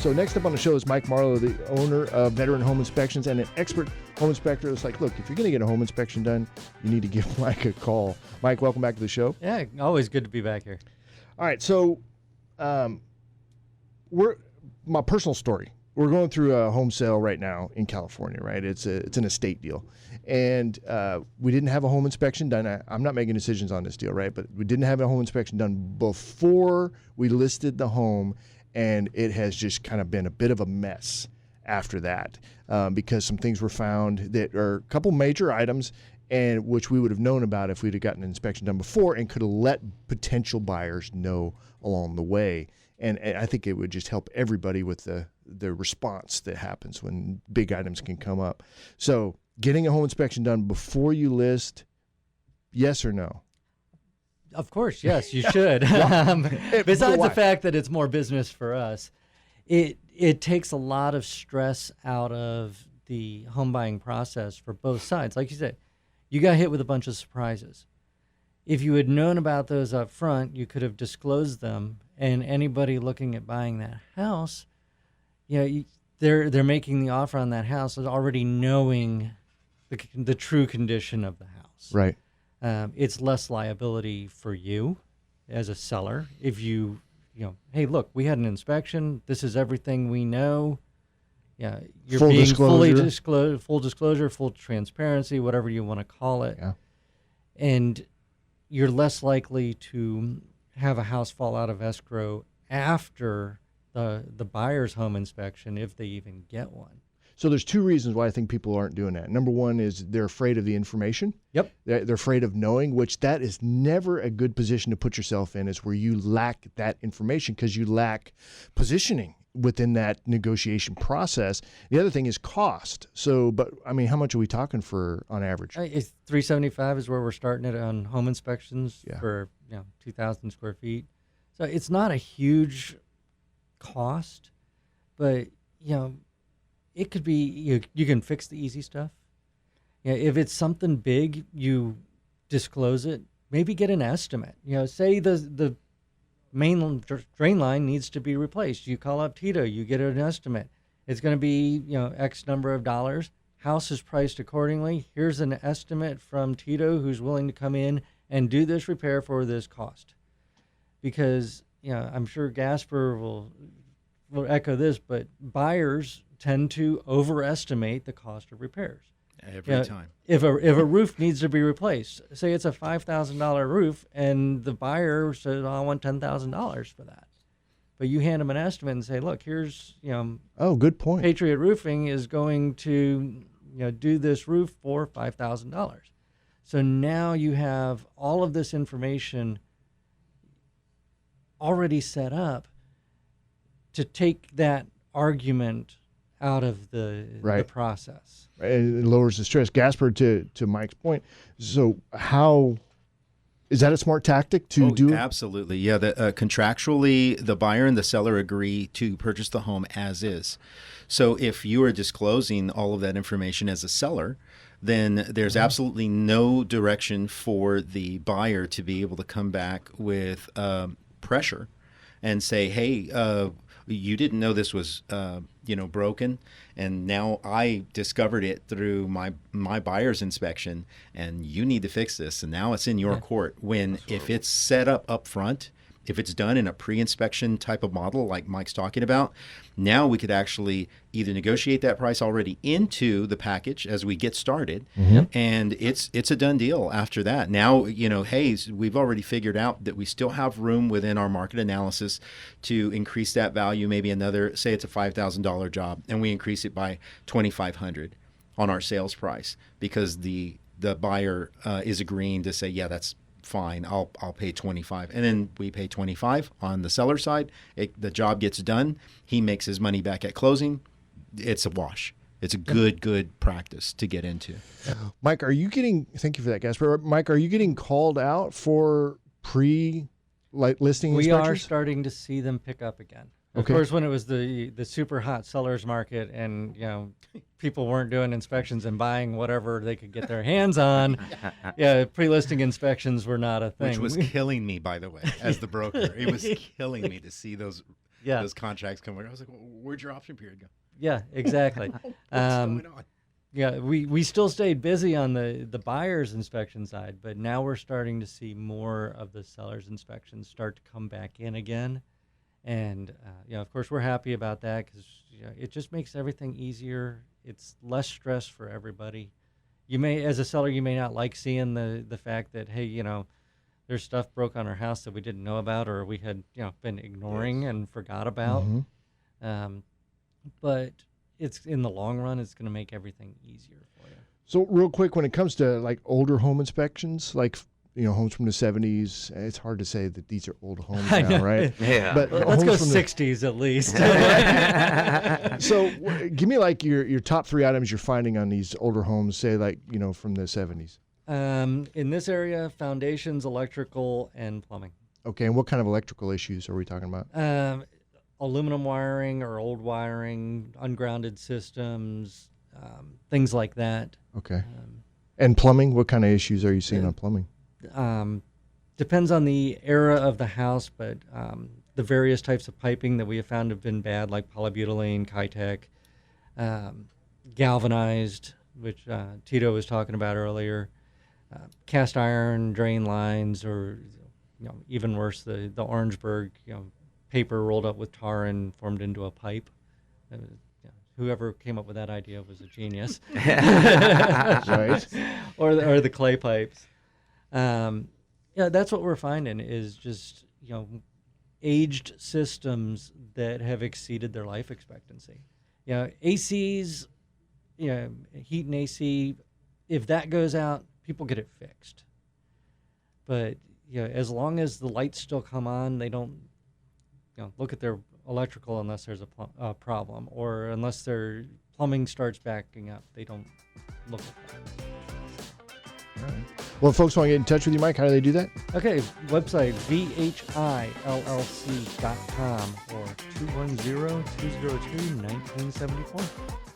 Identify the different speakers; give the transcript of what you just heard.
Speaker 1: So next up on the show is Mike Marlow, the owner of Veteran Home Inspections and an expert home inspector. It's like, look, if you're going to get a home inspection done, you need to give Mike a call. Mike, welcome back to the show.
Speaker 2: Yeah, always good to be back here.
Speaker 1: All right, so my personal story. We're going through a home sale right now in California, right? It's an estate deal. And we didn't have a home inspection done. I'm not making decisions on this deal, right? But we didn't have a home inspection done before we listed the home, and it has just kind of been a bit of a mess after that because some things were found that are a couple major items and which we would have known about if we'd have gotten an inspection done before and could have let potential buyers know along the way. And I think it would just help everybody with the response that happens when big items can come up. So getting a home inspection done before you list, yes or no?
Speaker 2: Of course, yes, you should. Besides the fact that it's more business for us, it takes a lot of stress out of the home buying process for both sides. Like you said, you got hit with a bunch of surprises. If you had known about those up front, you could have disclosed them, and anybody looking at buying that house, they're making the offer on that house is already knowing the true condition of the house.
Speaker 1: Right.
Speaker 2: It's less liability for you as a seller if you hey, look, we had an inspection. This is everything we know. Yeah, you're
Speaker 1: full
Speaker 2: being
Speaker 1: disclosure.
Speaker 2: full disclosure, full transparency, whatever you want to call it.
Speaker 1: Yeah.
Speaker 2: And you're less likely to have a house fall out of escrow after the buyer's home inspection if they even get one.
Speaker 1: So there's two reasons why I think people aren't doing that. Number one is they're afraid of the information.
Speaker 2: Yep.
Speaker 1: They're afraid of knowing, which that is never a good position to put yourself in, is where you lack that information because you lack positioning within that negotiation process. The other thing is cost. So, but I mean, how much are we talking for on average?
Speaker 2: It's $375 is where we're starting it on home inspections
Speaker 1: Yeah.
Speaker 2: for 2,000 square feet. So it's not a huge cost, but it could be you can fix the easy stuff. If it's something big, you disclose it. Maybe get an estimate. Say the main drain line needs to be replaced. You call up Tito, you get an estimate. It's going to be X number of dollars. House is priced accordingly. Here's an estimate from Tito who's willing to come in and do this repair for this cost. Because I'm sure Gasper will echo this, but buyers tend to overestimate the cost of repairs.
Speaker 3: Every time.
Speaker 2: If a roof needs to be replaced, say it's a $5,000 roof, and the buyer says, I want $10,000 for that. But you hand them an estimate and say, look, here's,
Speaker 1: Oh, good point.
Speaker 2: Patriot Roofing is going to, do this roof for $5,000. So now you have all of this information already set up to take that argument out of the process.
Speaker 1: It lowers the stress. Gasper, to Mike's point, so how is that a smart tactic to do?
Speaker 3: Absolutely. Yeah, contractually, the buyer and the seller agree to purchase the home as is. So if you are disclosing all of that information as a seller, then there's absolutely no direction for the buyer to be able to come back with pressure and say, hey, you didn't know this was broken, and now I discovered it through my buyer's inspection, and you need to fix this, and now it's in your court. When if it's set up front, if it's done in a pre-inspection type of model like Mike's talking about, now we could actually either negotiate that price already into the package as we get started, and it's a done deal after that. Now, hey, we've already figured out that we still have room within our market analysis to increase that value, maybe another, say it's a $5,000 job, and we increase it by $2,500 on our sales price because the buyer is agreeing to say, yeah, that's fine, I'll pay 25, and then we pay 25 on the seller side. The job gets done. He makes his money back at closing. It's a wash. It's a good practice to get into.
Speaker 1: Mike, thank you for that, Gasper. Mike, are you getting called out for listing inspections?
Speaker 2: We are starting to see them pick up again. Of course, when it was the super hot seller's market and people weren't doing inspections and buying whatever they could get their hands on, pre-listing inspections were not a thing.
Speaker 3: Which was killing me, by the way, as the broker. It was killing me to see those
Speaker 2: Yeah.
Speaker 3: those contracts come. I was like, well, where'd your option period go?
Speaker 2: Yeah, exactly.
Speaker 3: What's going on?
Speaker 2: Yeah, we still stayed busy on the buyer's inspection side, but now we're starting to see more of the seller's inspections start to come back in again. And, of course, we're happy about that because it just makes everything easier. It's less stress for everybody. You may, as a seller, you may not like seeing the fact that, hey, there's stuff broke on our house that we didn't know about or we had, been ignoring and forgot about. But it's in the long run, it's going to make everything easier for you.
Speaker 1: So real quick, when it comes to like older home inspections, like homes from the 70s, it's hard to say that these are old homes now, right?
Speaker 4: Yeah.
Speaker 1: But
Speaker 2: Let's go
Speaker 1: homes from the
Speaker 2: 60s at least.
Speaker 1: So give me like your top 3 items you're finding on these older homes, say like, from the 70s.
Speaker 2: In this area, foundations, electrical, and plumbing.
Speaker 1: Okay, and what kind of electrical issues are we talking about?
Speaker 2: Aluminum wiring or old wiring, ungrounded systems, things like that.
Speaker 1: Okay. And plumbing, what kind of issues are you seeing on plumbing?
Speaker 2: Depends on the era of the house, but the various types of piping that we have found have been bad, like polybutylene, Kitec, galvanized, which Tito was talking about earlier, cast iron drain lines, or even worse, the Orangeburg, paper rolled up with tar and formed into a pipe. Whoever came up with that idea was a genius.
Speaker 1: Right.
Speaker 2: Or the clay pipes. That's what we're finding is just aged systems that have exceeded their life expectancy. ACs, heat and AC, if that goes out, people get it fixed. But as long as the lights still come on, they don't look at their electrical unless there's a problem, or unless their plumbing starts backing up, they don't look at that.
Speaker 1: All right. Well, if folks want to get in touch with you, Mike, how do they do that?
Speaker 2: Okay, website vhillc.com or 210-202-1974.